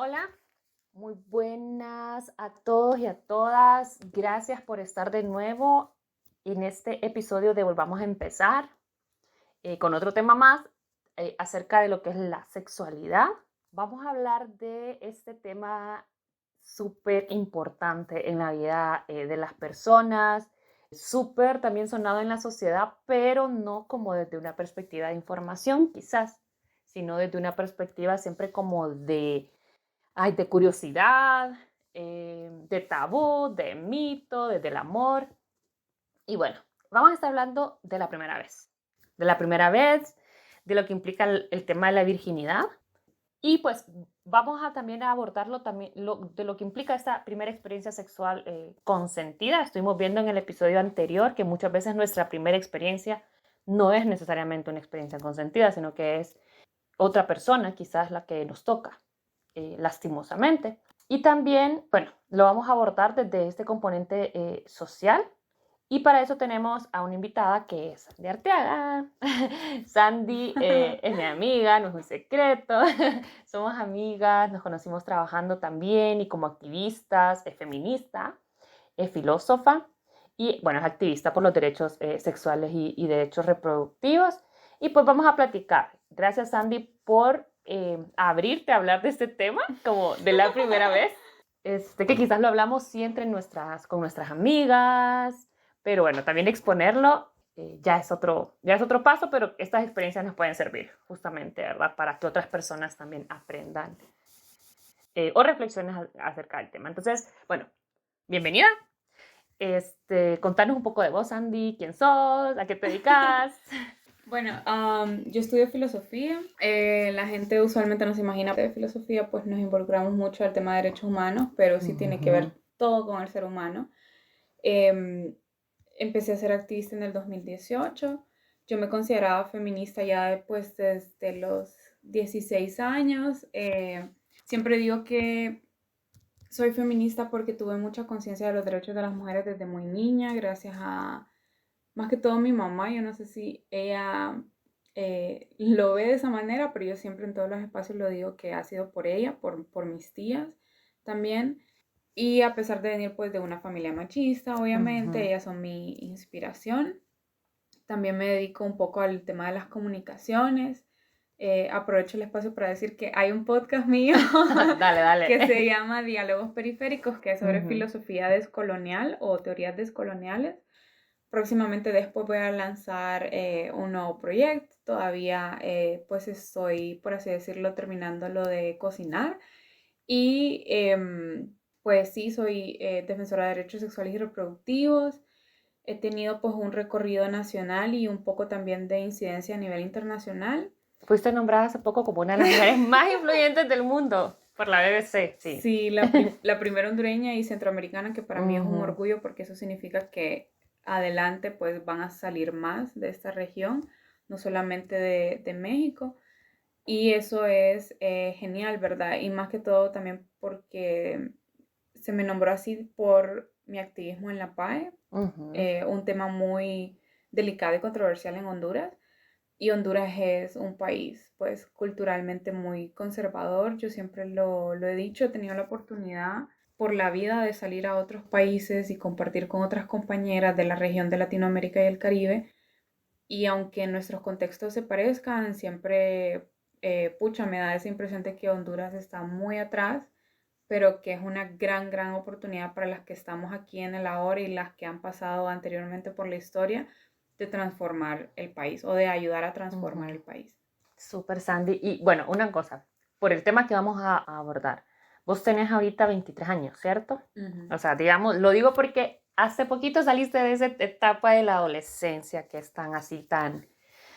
Hola, muy buenas a todos y a todas. Gracias por estar de nuevo en este episodio de Volvamos a Empezar con otro tema más acerca de lo que es la sexualidad. Vamos a hablar de este tema súper importante en la vida de las personas, súper también sonado en la sociedad, pero no como desde una perspectiva de información quizás, sino desde una perspectiva siempre como de curiosidad, de tabú, de mito, desde el amor. Y bueno, vamos a estar hablando de la primera vez. De la primera vez, de lo que implica el tema de la virginidad. Y pues vamos a también a abordarlo también de lo que implica esta primera experiencia sexual consentida. Estuvimos viendo en el episodio anterior que muchas veces nuestra primera experiencia no es necesariamente una experiencia consentida, sino que es otra persona quizás la que nos toca, lastimosamente. Y también, bueno, lo vamos a abordar desde este componente social. Y para eso tenemos a una invitada que es Sandy Arteaga. Sandy es mi amiga, no es un secreto. Somos amigas, nos conocimos trabajando también y como activistas, es feminista, es filósofa y, bueno, es activista por los derechos sexuales y derechos reproductivos. Y pues vamos a platicar. Gracias, Sandy, por abrirte a hablar de este tema como de la primera vez. Que quizás lo hablamos sí con nuestras amigas, pero bueno, también exponerlo ya es otro paso, pero estas experiencias nos pueden servir justamente, ¿verdad? Para que otras personas también aprendan o reflexionen acerca del tema. Entonces, bueno, bienvenida. Contanos un poco de vos, Andy, quién sos, a qué te dedicas. Bueno, yo estudio filosofía. La gente usualmente no se imagina de filosofía, pues nos involucramos mucho al tema de derechos humanos, pero sí tiene que ver todo con el ser humano. Empecé a ser activista en el 2018. Yo me consideraba feminista ya después desde los 16 años. Siempre digo que soy feminista porque tuve mucha conciencia de los derechos de las mujeres desde muy niña, gracias a más que todo mi mamá. Yo no sé si ella lo ve de esa manera, pero yo siempre en todos los espacios lo digo que ha sido por ella, por mis tías también. Y a pesar de venir pues de una familia machista, obviamente, ellas son mi inspiración. También me dedico un poco al tema de las comunicaciones. Aprovecho el espacio para decir que hay un podcast mío Dale. que se llama Diálogos Periféricos, que es sobre filosofía descolonial o teorías descoloniales. Próximamente después voy a lanzar un nuevo proyecto. Todavía pues estoy, por así decirlo, terminando lo de cocinar. Y pues sí, soy defensora de derechos sexuales y reproductivos. He tenido pues un recorrido nacional y un poco también de incidencia a nivel internacional. Fuiste nombrada hace poco como una de las mujeres más influyentes del mundo por la BBC, sí. Sí, la primera hondureña y centroamericana, que para mí es un orgullo porque eso significa que adelante pues van a salir más de esta región, no solamente de México. Y eso es genial, ¿verdad? Y más que todo también porque se me nombró así por mi activismo en la PAE, un tema muy delicado y controversial en Honduras. Y Honduras es un país, pues, culturalmente muy conservador. Yo siempre lo he dicho, he tenido la oportunidad por la vida de salir a otros países y compartir con otras compañeras de la región de Latinoamérica y el Caribe. Y aunque nuestros contextos se parezcan, siempre, pucha, me da esa impresión de que Honduras está muy atrás, pero que es una gran oportunidad para las que estamos aquí en el ahora y las que han pasado anteriormente por la historia de transformar el país o de ayudar a transformar el país. Súper, Sandy. Y bueno, una cosa, por el tema que vamos a abordar. Vos tenés ahorita 23 años, ¿cierto? O sea, digamos, lo digo porque hace poquito saliste de esa etapa de la adolescencia que es tan así, Estoy tan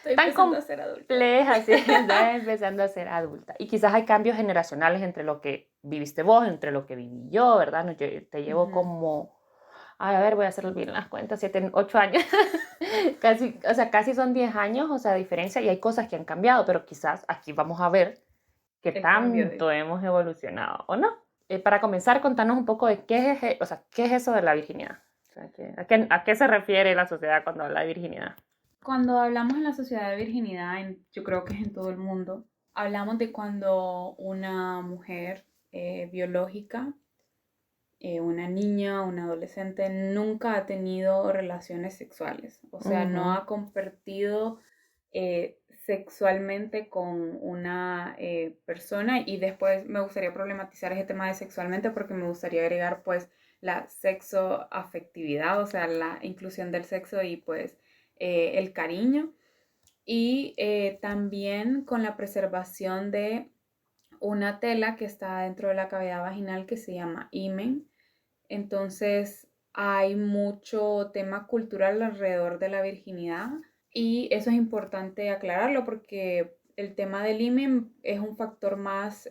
empezando a ser adulta. compleja, así, estás empezando a ser adulta. Y quizás hay cambios generacionales entre lo que viviste vos, entre lo que viví yo, ¿verdad? No, yo te llevo como, a ver, voy a hacer bien las cuentas, 7, 8 años. Casi, o sea, casi son 10 años, o sea, diferencia, y hay cosas que han cambiado, pero quizás aquí vamos a ver qué El cambio tanto hemos evolucionado, ¿o no? Para comenzar, contanos un poco de o sea, qué es eso de la virginidad. O sea, ¿a qué se refiere la sociedad cuando habla de virginidad? Cuando hablamos en la sociedad de virginidad, yo creo que es en todo el mundo, hablamos de cuando una mujer biológica, una niña, una adolescente, nunca ha tenido relaciones sexuales. O sea, no ha compartido sexualmente con una persona, y después me gustaría problematizar ese tema de sexualmente porque me gustaría agregar pues la sexoafectividad, o sea, la inclusión del sexo y pues el cariño, y también con la preservación de una tela que está dentro de la cavidad vaginal que se llama himen. Entonces hay mucho tema cultural alrededor de la virginidad, y eso es importante aclararlo porque el tema del himen es un factor más,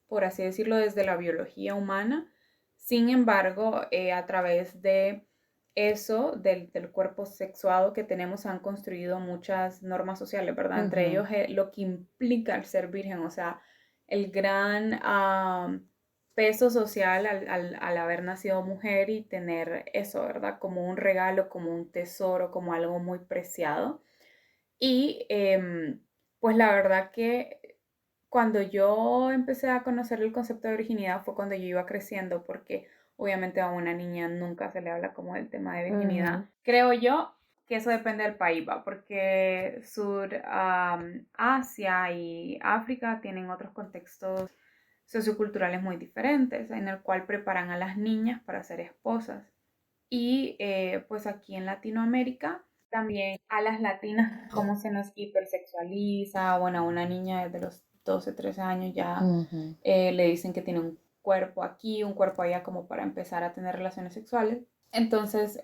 por así decirlo, desde la biología humana. Sin embargo, a través de eso, del cuerpo sexuado que tenemos, han construido muchas normas sociales, ¿verdad? Entre ellos lo que implica el ser virgen, o sea, el gran peso social al haber nacido mujer y tener eso, ¿verdad? Como un regalo, como un tesoro, como algo muy preciado. Y pues la verdad que cuando yo empecé a conocer el concepto de virginidad fue cuando yo iba creciendo, porque obviamente a una niña nunca se le habla como del tema de virginidad. Creo yo que eso depende del país, ¿va? Porque Asia y África tienen otros contextos socioculturales muy diferentes, en el cual preparan a las niñas para ser esposas. Y pues aquí en Latinoamérica también a las latinas, cómo se nos hipersexualiza. Bueno, a una niña desde los 12, 13 años ya le dicen que tiene un cuerpo aquí, un cuerpo allá, como para empezar a tener relaciones sexuales. Entonces,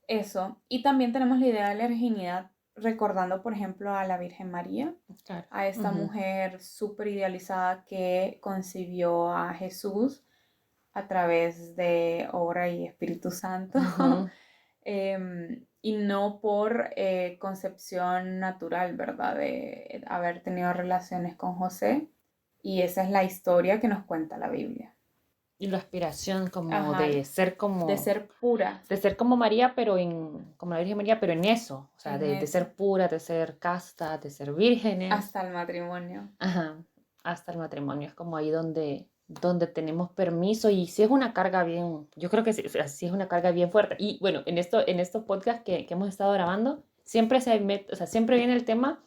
eso. Y también tenemos la idea de la virginidad recordando, por ejemplo, a la Virgen María, claro, a esta mujer súper idealizada que concibió a Jesús a través de obra y Espíritu Santo, y no por concepción natural, ¿verdad? De haber tenido relaciones con José. Y esa es la historia que nos cuenta la Biblia. Y la aspiración como de ser como... De ser pura. De ser como María, pero como la Virgen María, pero en eso. O sea, de ser pura, de ser casta, de ser vírgenes. Hasta el matrimonio. Ajá, hasta el matrimonio. Es como ahí donde tenemos permiso, y sí es una carga bien, yo creo que sí, o sea, sí es una carga bien fuerte. Y bueno, en estos podcasts que hemos estado grabando, siempre siempre viene el tema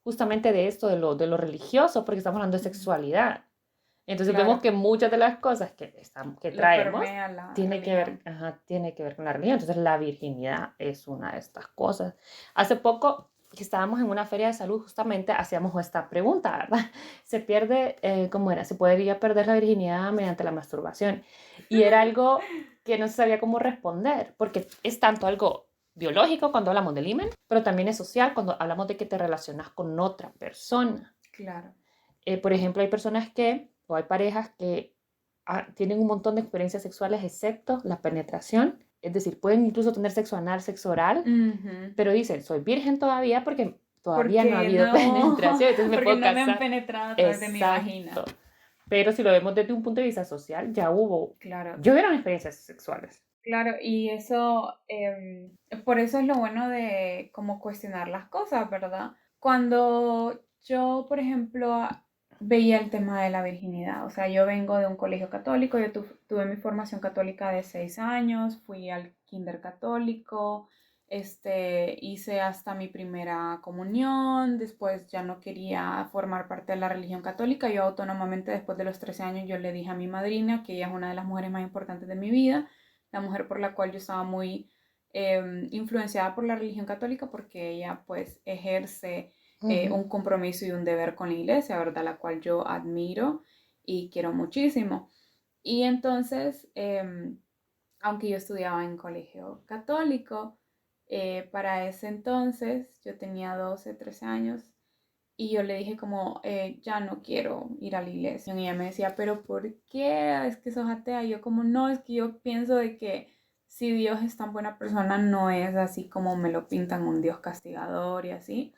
justamente de esto, de lo religioso, porque estamos hablando de sexualidad. Entonces claro, vemos que muchas de las cosas que traemos tiene que ver con la religión. Entonces la virginidad es una de estas cosas. Hace poco que estábamos en una feria de salud, justamente hacíamos esta pregunta, ¿verdad? Se pierde, ¿cómo era? Se podría perder la virginidad mediante la masturbación. Y era algo que no se sabía cómo responder, porque es tanto algo biológico cuando hablamos del himen, pero también es social cuando hablamos de que te relacionas con otra persona. Claro. Por ejemplo, hay personas o hay parejas que tienen un montón de experiencias sexuales excepto la penetración. Es decir, pueden incluso tener sexo anal, sexo oral, pero dicen, soy virgen todavía porque todavía no ha habido penetración. Entonces me puedo casar. Me han penetrado a través de mi vagina. Pero si lo vemos desde un punto de vista social, ya hubo. Claro. Yo hubieron experiencias sexuales. Claro, y eso, por eso es lo bueno de como cuestionar las cosas, ¿verdad? Cuando yo, por ejemplo, veía el tema de la virginidad, o sea, yo vengo de un colegio católico, yo tuve mi formación católica de 6 años, fui al kinder católico, hice hasta mi primera comunión, después ya no quería formar parte de la religión católica, yo autónomamente después de los 13 años yo le dije a mi madrina, que ella es una de las mujeres más importantes de mi vida, la mujer por la cual yo estaba muy influenciada por la religión católica, porque ella pues ejerce un compromiso y un deber con la iglesia, ¿verdad? La cual yo admiro y quiero muchísimo. Y entonces, aunque yo estudiaba en colegio católico, para ese entonces yo tenía 12, 13 años, y yo le dije como, ya no quiero ir a la iglesia. Y ella me decía, pero ¿por qué? Es que sos atea. Y yo como, no, es que yo pienso de que si Dios es tan buena persona, no es así como me lo pintan, un Dios castigador y así.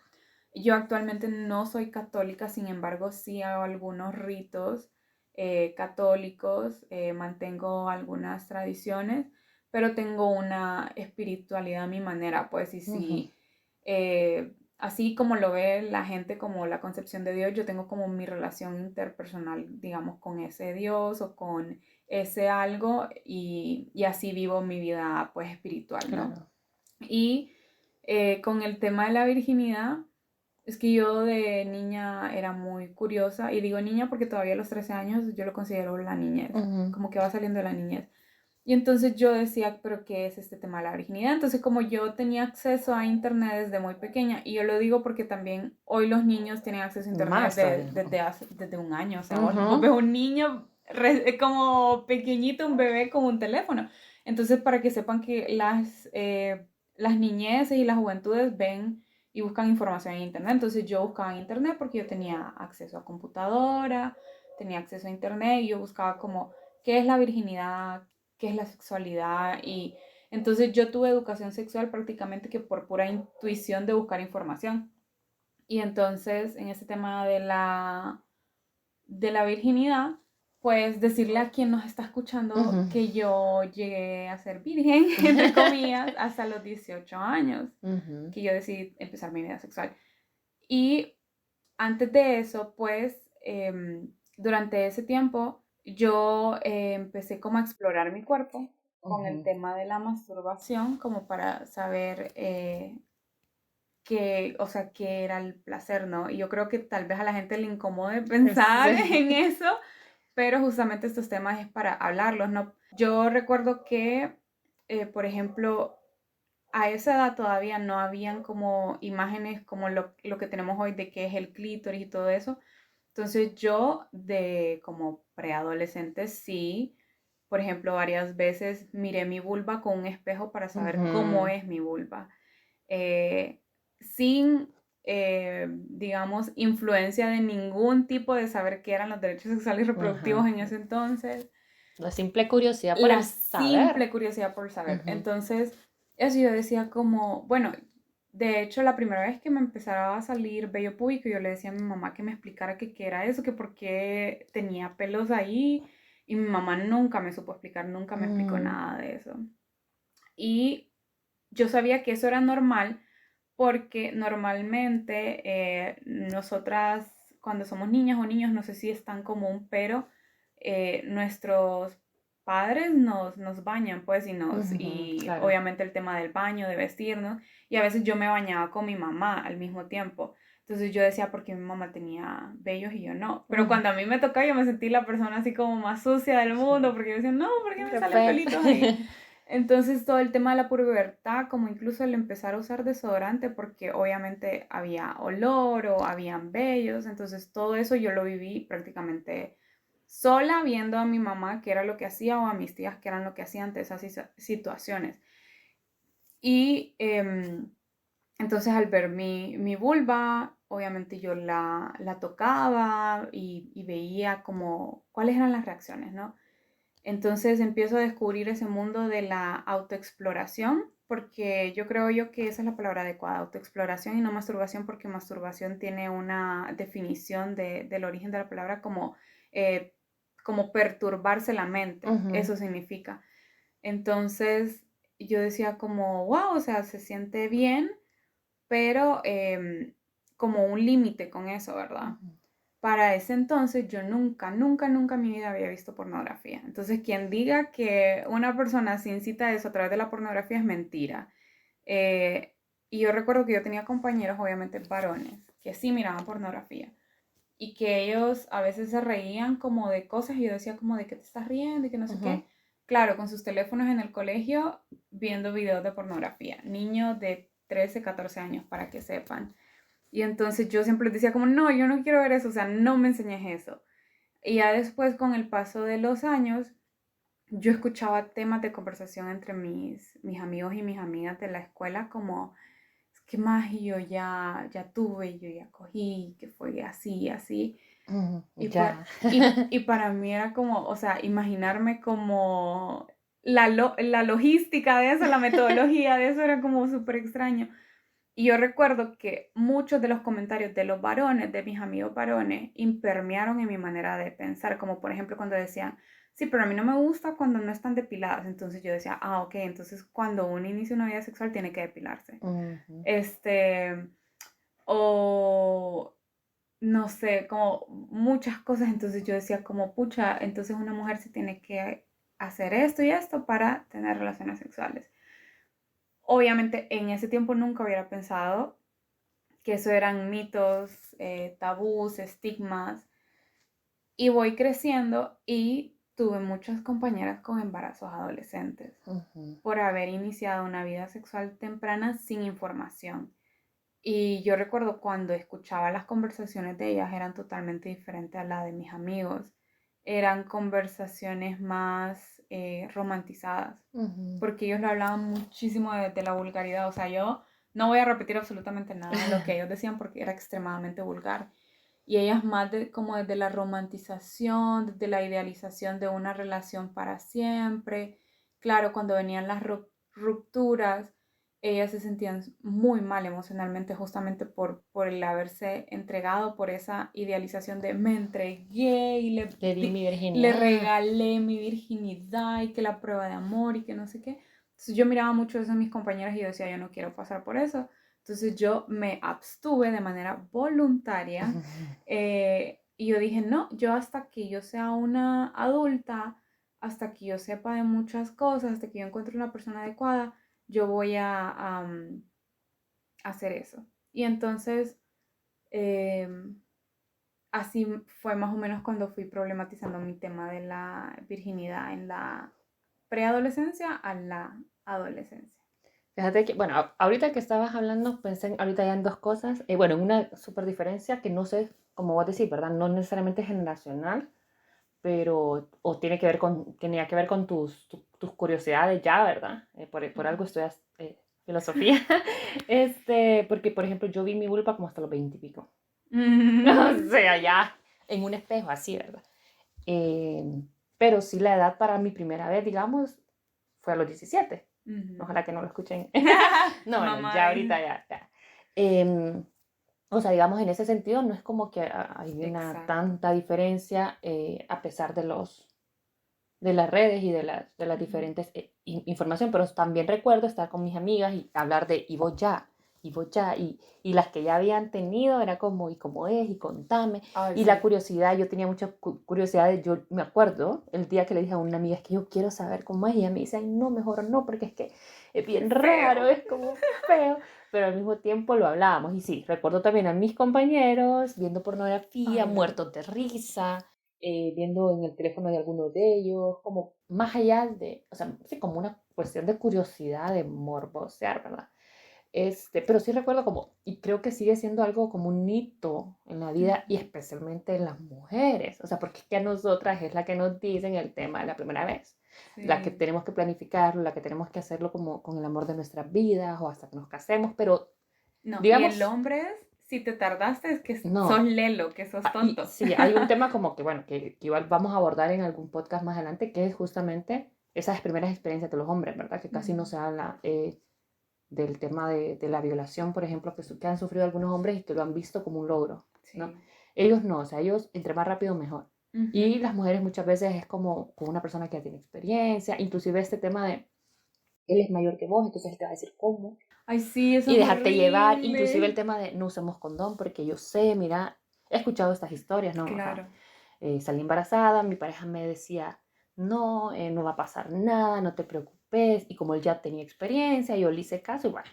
Yo actualmente no soy católica, sin embargo sí hago algunos ritos católicos, mantengo algunas tradiciones, pero tengo una espiritualidad a mi manera, pues, y sí, así como lo ve la gente como la concepción de Dios, yo tengo como mi relación interpersonal, digamos, con ese Dios o con ese algo y así vivo mi vida pues espiritual, ¿no? Claro. Y con el tema de la virginidad, es que yo de niña era muy curiosa, y digo niña porque todavía a los 13 años yo lo considero la niñez, como que va saliendo de la niñez. Y entonces yo decía, pero ¿qué es este tema de la virginidad? Entonces como yo tenía acceso a internet desde muy pequeña, y yo lo digo porque también hoy los niños tienen acceso a internet desde un año, o sea, vos ves un niño como pequeñito, un bebé con un teléfono. Entonces para que sepan que las niñeces y las juventudes ven y buscan información en internet. Entonces yo buscaba en internet porque yo tenía acceso a computadora, tenía acceso a internet, y yo buscaba como qué es la virginidad, qué es la sexualidad, y entonces yo tuve educación sexual prácticamente que por pura intuición de buscar información. Y entonces en este tema de la virginidad, pues decirle a quien nos está escuchando que yo llegué a ser virgen, entre comillas, hasta los 18 años, que yo decidí empezar mi vida sexual. Y antes de eso, pues, durante ese tiempo, yo empecé como a explorar mi cuerpo con el tema de la masturbación, como para saber o sea, qué era el placer, ¿no? Y yo creo que tal vez a la gente le incomode pensar en eso, pero justamente estos temas es para hablarlos, ¿no? Yo recuerdo que, por ejemplo, a esa edad todavía no habían como imágenes como lo que tenemos hoy de qué es el clítoris y todo eso. Entonces yo de como preadolescente sí, por ejemplo, varias veces miré mi vulva con un espejo para saber cómo es mi vulva. Sin, digamos, influencia de ningún tipo de saber qué eran los derechos sexuales y reproductivos en ese entonces. La simple curiosidad por saber. La simple curiosidad por saber. Entonces, eso yo decía como, bueno, de hecho, la primera vez que me empezaba a salir vello púbico, yo le decía a mi mamá que me explicara qué era eso, que por qué tenía pelos ahí, y mi mamá nunca me supo explicar, nunca me explicó nada de eso. Y yo sabía que eso era normal porque normalmente nosotras cuando somos niñas o niños, no sé si es tan común, pero nuestros padres nos bañan, pues, y claro. obviamente el tema del baño, de vestirnos, y a veces yo me bañaba con mi mamá al mismo tiempo. Entonces yo decía, ¿por qué mi mamá tenía vellos y yo no? Pero cuando a mí me tocaba, yo me sentí la persona así como más sucia del mundo, porque yo decía, no, ¿por qué me salen pelitos ahí? Entonces todo el tema de la pubertad, como incluso el empezar a usar desodorante, porque obviamente había olor o habían vellos, entonces todo eso yo lo viví prácticamente sola, viendo a mi mamá qué era lo que hacía, o a mis tías qué eran lo que hacían ante esas situaciones. Y entonces al ver mi vulva, obviamente yo la tocaba y veía como cuáles eran las reacciones, ¿no? Entonces empiezo a descubrir ese mundo de la autoexploración, porque yo creo que esa es la palabra adecuada, autoexploración y no masturbación, porque masturbación tiene una definición del origen de la palabra como perturbarse la mente, eso significa. Entonces yo decía como, wow, o sea, se siente bien, pero como un límite con eso, ¿verdad? Para ese entonces yo nunca en mi vida había visto pornografía. Entonces, quien diga que una persona se incita a eso a través de la pornografía es mentira. Y yo recuerdo que yo tenía compañeros, obviamente varones, que sí miraban pornografía, y que ellos a veces se reían como de cosas, y yo decía como de que te estás riendo y que no sé qué. Claro, con sus teléfonos en el colegio viendo videos de pornografía. Niños de 13, 14 años, para que sepan. Y entonces yo siempre les decía como, no, yo no quiero ver eso, o sea, no me enseñes eso. Y ya después, con el paso de los años, yo escuchaba temas de conversación entre mis amigos y mis amigas de la escuela como, es que más, y yo ya tuve, y yo ya cogí, que fue así, así. Y para mí era como, o sea, imaginarme como la logística de eso, la metodología de eso era como súper extraño. Y yo recuerdo que muchos de los comentarios de los varones, de mis amigos varones, impermearon en mi manera de pensar, como por ejemplo cuando decían, sí, pero a mí no me gusta cuando no están depiladas. Entonces yo decía, ok, entonces cuando uno inicia una vida sexual tiene que depilarse. o no sé, como muchas cosas. Entonces yo decía como, pucha, entonces una mujer se tiene que hacer esto y esto para tener relaciones sexuales. Obviamente en ese tiempo nunca hubiera pensado que eso eran mitos, tabús, estigmas. Y voy creciendo y tuve muchas compañeras con embarazos adolescentes por haber iniciado una vida sexual temprana sin información. Y yo recuerdo cuando escuchaba las conversaciones de ellas eran totalmente diferentes a la de mis amigos. Eran conversaciones más romantizadas, porque ellos lo hablaban muchísimo de la vulgaridad. O sea, yo no voy a repetir absolutamente nada de lo que ellos decían porque era extremadamente vulgar. Y ellas más como desde la romantización, desde la idealización de una relación para siempre. Claro, cuando venían las rupturas, ellas se sentían muy mal emocionalmente justamente por el haberse entregado por esa idealización de me entregué y le regalé mi virginidad y que la prueba de amor y que no sé qué. Entonces yo miraba mucho eso en mis compañeras y yo decía, yo no quiero pasar por eso. Entonces yo me abstuve de manera voluntaria y yo dije, no, yo hasta que yo sea una adulta, hasta que yo sepa de muchas cosas, hasta que yo encuentre una persona adecuada, yo voy a hacer eso. Y entonces, así fue más o menos cuando fui problematizando mi tema de la virginidad en la preadolescencia a la adolescencia. Fíjate que, bueno, ahorita que estabas hablando, pensé ahorita ya en dos cosas. Bueno, en una súper diferencia que no sé, como vos decís, ¿verdad? No necesariamente generacional, pero o tenía que ver con tus curiosidades ya, ¿verdad? Por algo estudias filosofía. Porque, por ejemplo, yo vi mi vulva como hasta los 20 y pico. O sea, ya en un espejo, así, ¿verdad? Pero sí, la edad para mi primera vez, digamos, fue a los 17. Ojalá que no lo escuchen. No, bueno, ya ahorita ya. O sea, digamos, en ese sentido no es como que hay una tanta diferencia a pesar de las redes y de las diferentes información, pero también recuerdo estar con mis amigas y hablar de y vos ya, y las que ya habían tenido era como, y cómo es, y contame, y la curiosidad, yo tenía mucha curiosidad, yo me acuerdo el día que le dije a una amiga, es que yo quiero saber cómo es, y ella me dice, ay, no, mejor no, porque es que es bien raro, es como feo, pero al mismo tiempo lo hablábamos, y sí, recuerdo también a mis compañeros viendo pornografía, muertos de risa, viendo en el teléfono de algunos de ellos, como más allá de, o sea, sí, como una cuestión de curiosidad, de morbosear, ¿verdad? Pero sí recuerdo como, y creo que sigue siendo algo como un hito en la vida y especialmente en las mujeres, o sea, porque es que a nosotras es la que nos dicen el tema de la primera vez, la que tenemos que planificarlo, la que tenemos que hacerlo como con el amor de nuestras vidas o hasta que nos casemos, pero no, digamos, y el hombre es, si te tardaste es que sos lelo, que sos tonto. Sí, hay un tema como que, bueno, que igual vamos a abordar en algún podcast más adelante, que es justamente esas primeras experiencias de los hombres, ¿verdad? Que casi no se habla del tema de la violación, por ejemplo, que han sufrido algunos hombres y que lo han visto como un logro, ¿no? Ellos no, o sea, ellos entre más rápido mejor. Y las mujeres muchas veces es como con una persona que ya tiene experiencia, inclusive este tema de él es mayor que vos, entonces él te va a decir cómo. Ay, sí, eso y dejarte llevar, inclusive el tema de no usemos condón, porque yo sé, mira, he escuchado estas historias, ¿no? Claro. O sea, salí embarazada, mi pareja me decía, no, no va a pasar nada, no te preocupes, y como él ya tenía experiencia, yo le hice caso y bueno,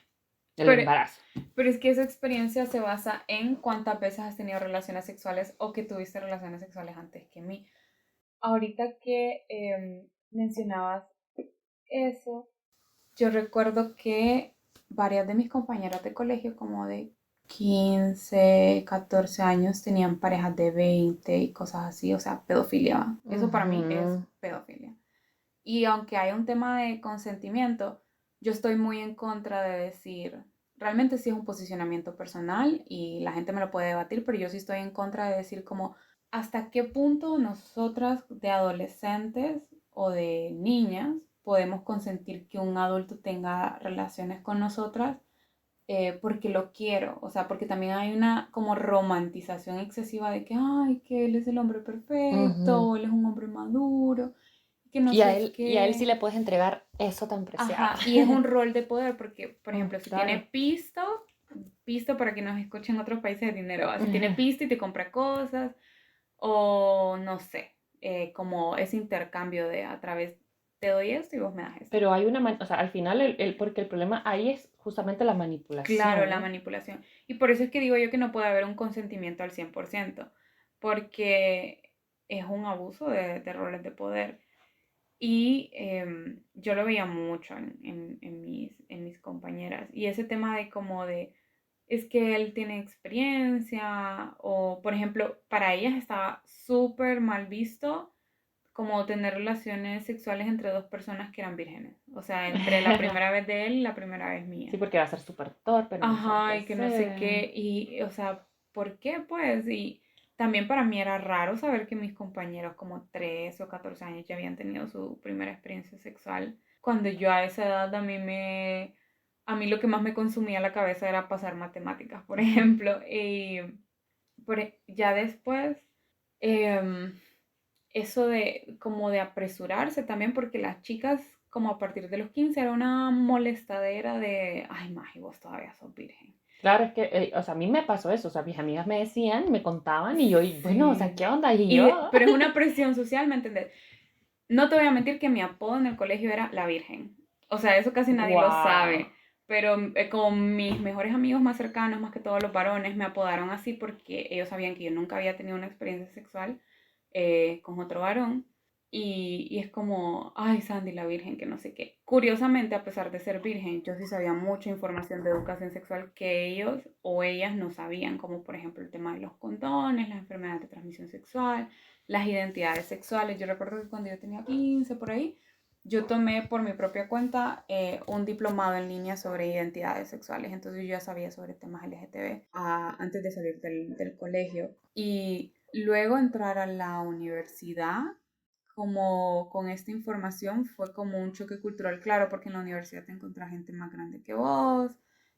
embarazo. Pero es que esa experiencia se basa en cuántas veces has tenido relaciones sexuales o que tuviste relaciones sexuales antes que mí. Ahorita que mencionabas eso, yo recuerdo que varias de mis compañeras de colegio, como de 15, 14 años, tenían parejas de 20 y cosas así, o sea, pedofilia. Eso para mí es pedofilia. Y aunque hay un tema de consentimiento, yo estoy muy en contra de decir, realmente sí es un posicionamiento personal y la gente me lo puede debatir, pero yo sí estoy en contra de decir como hasta qué punto nosotras de adolescentes o de niñas podemos consentir que un adulto tenga relaciones con nosotras porque lo quiero, o sea, porque también hay una como romantización excesiva de que, ay, que él es el hombre perfecto, él es un hombre maduro, que no y, sé a él sí le puedes entregar eso tan preciado. Ajá, y es un rol de poder porque, por ejemplo, si tiene pisto, pisto, para que nos escuchen en otros países, de dinero. Así tiene pisto y te compra cosas, o no sé, como ese intercambio de a través, te doy esto y vos me das esto. Pero hay o sea, al final, porque el problema ahí es justamente la manipulación. Claro, la manipulación. Y por eso es que digo yo que no puede haber un consentimiento al 100%, porque es un abuso de roles de poder. Y yo lo veía mucho en mis compañeras. Y ese tema de como de, es que él tiene experiencia, o por ejemplo, para ellas estaba súper mal visto como tener relaciones sexuales entre dos personas que eran vírgenes. O sea, entre la primera vez de él y la primera vez mía. Sí, porque va a ser súper torpe. No Ajá, y que no sé qué. Y, o sea, ¿por qué pues? Y también para mí era raro saber que mis compañeros como 13 o 14 años ya habían tenido su primera experiencia sexual. Cuando yo a esa edad a mí lo que más me consumía la cabeza era pasar matemáticas, por ejemplo. Y ya después, eso de como de apresurarse también, porque las chicas como a partir de los 15 era una molestadera de, ay, Magi, vos todavía sos virgen. Claro, es que, o sea, a mí me pasó eso, o sea, mis amigas me decían, me contaban, y yo, bueno, o sea, Sí. ¿qué onda? Y yo, Pero es una presión social, ¿me entendés? No te voy a mentir que mi apodo en el colegio era la Virgen. O sea, eso casi nadie lo sabe. wow. Pero con mis mejores amigos más cercanos, más que todos los varones, me apodaron así porque ellos sabían que yo nunca había tenido una experiencia sexual con otro varón. Y es como, ay, Sandy la Virgen, que no sé qué. Curiosamente, a pesar de ser virgen, yo sí sabía mucha información de educación sexual que ellos o ellas no sabían, como por ejemplo el tema de los condones, las enfermedades de transmisión sexual, las identidades sexuales. Yo recuerdo que cuando yo tenía 15 por ahí, yo tomé por mi propia cuenta un diplomado en línea sobre identidades sexuales. Entonces yo ya sabía sobre temas LGTB antes de salir del colegio. Y luego entrar a la universidad como con esta información fue como un choque cultural, claro, porque en la universidad te encuentras gente más grande que vos,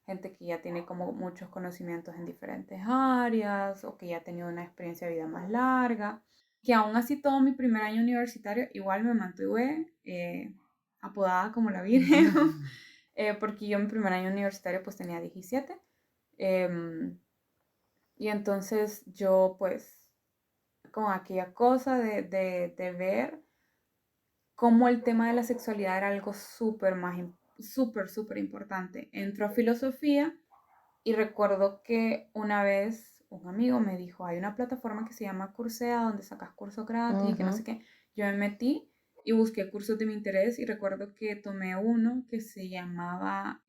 gente que ya tiene como muchos conocimientos en diferentes áreas o que ya ha tenido una experiencia de vida más larga, que aún así todo mi primer año universitario igual me mantuve apodada como la Virgen, porque yo en mi primer año universitario pues tenía 17, y entonces yo pues con aquella cosa de ver cómo el tema de la sexualidad era algo súper importante. Entró a filosofía y recuerdo que una vez un amigo me dijo, hay una plataforma que se llama Coursera donde sacas cursos gratis y que no sé qué. Yo me metí y busqué cursos de mi interés y recuerdo que tomé uno que se llamaba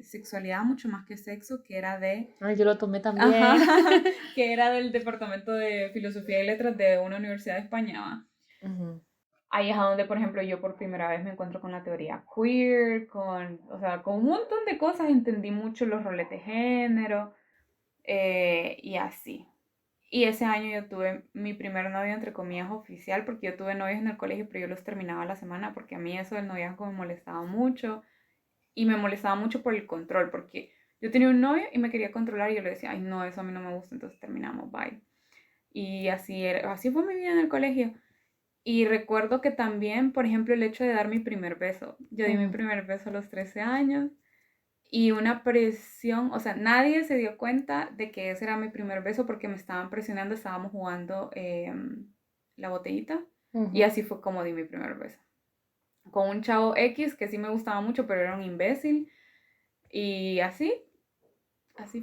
Sexualidad mucho más que sexo, que era de... Ay, yo lo tomé también. Ajá, que era del Departamento de Filosofía y Letras de una universidad de España. Ahí es a donde, por ejemplo, yo por primera vez me encuentro con la teoría queer, o sea, con un montón de cosas, entendí mucho los roles de género y así. Y ese año yo tuve mi primer novio, entre comillas, oficial, porque yo tuve novios en el colegio, pero yo los terminaba a la semana, porque a mí eso del noviazgo me molestaba mucho, y me molestaba mucho por el control, porque yo tenía un novio y me quería controlar, y yo le decía, ay, no, eso a mí no me gusta, entonces terminamos, bye. Y así fue mi vida en el colegio. Y recuerdo que también, por ejemplo, el hecho de dar mi primer beso. Yo di mi primer beso a los 13 años y una presión, o sea, nadie se dio cuenta de que ese era mi primer beso porque me estaban presionando, estábamos jugando la botellita y así fue como di mi primer beso. Con un chavo X que sí me gustaba mucho, pero era un imbécil y así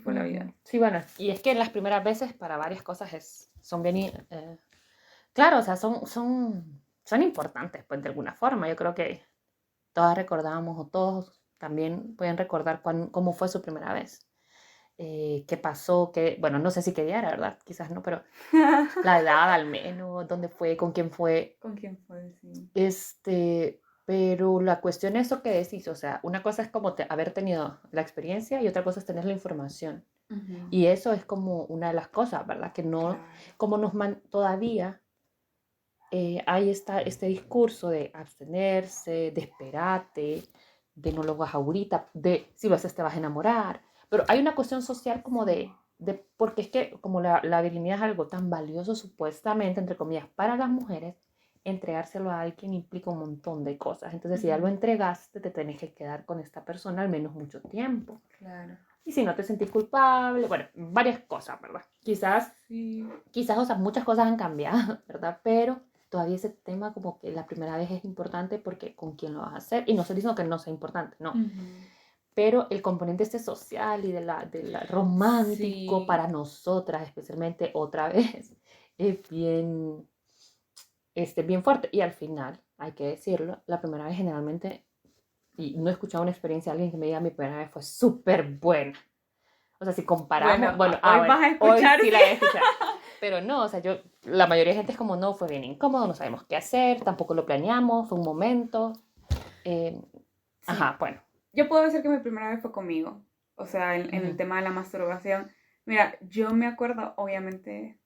fue la vida. Sí, bueno, y es que las primeras veces para varias cosas son bien... claro, o sea, son importantes, pues de alguna forma. Yo creo que todas recordamos o todos también pueden recordar cómo fue su primera vez. Qué pasó, bueno, no sé si quería, la verdad, quizás no, pero la edad al menos, dónde fue, con quién fue. ¿Con quién fue? Sí. Pero la cuestión es eso que decís, o sea, una cosa es como haber tenido la experiencia y otra cosa es tener la información. Y eso es como una de las cosas, ¿verdad? Que no, Claro. como todavía hay este discurso de abstenerse, de esperarte, de no lo hagas ahorita, de si lo haces te vas a enamorar. Pero hay una cuestión social como porque es que como la virginidad es algo tan valioso supuestamente, entre comillas, para las mujeres, entregárselo a alguien implica un montón de cosas. Entonces, si ya lo entregaste, te tenés que quedar con esta persona al menos mucho tiempo. Claro. Y si no te sentís culpable, bueno, varias cosas, ¿verdad? Quizás, o sea, muchas cosas han cambiado, ¿verdad? Pero todavía ese tema como que la primera vez es importante porque con quién lo vas a hacer. Y no estoy diciendo que no sea importante, no. Pero el componente este social y de la romántico para nosotras, especialmente otra vez, es bien fuerte. Y al final, hay que decirlo, la primera vez generalmente, y no he escuchado una experiencia de alguien que me diga mi primera vez fue súper buena. O sea, si comparamos, Hoy vas a escuchar, hoy sí la voy a escuchar. Pero no, o sea, la mayoría de gente es como, no, fue bien incómodo, no sabemos qué hacer, tampoco lo planeamos, fue un momento. Ajá, bueno. Yo puedo decir que mi primera vez fue conmigo, o sea, en el tema de la masturbación. Mira, yo me acuerdo, obviamente,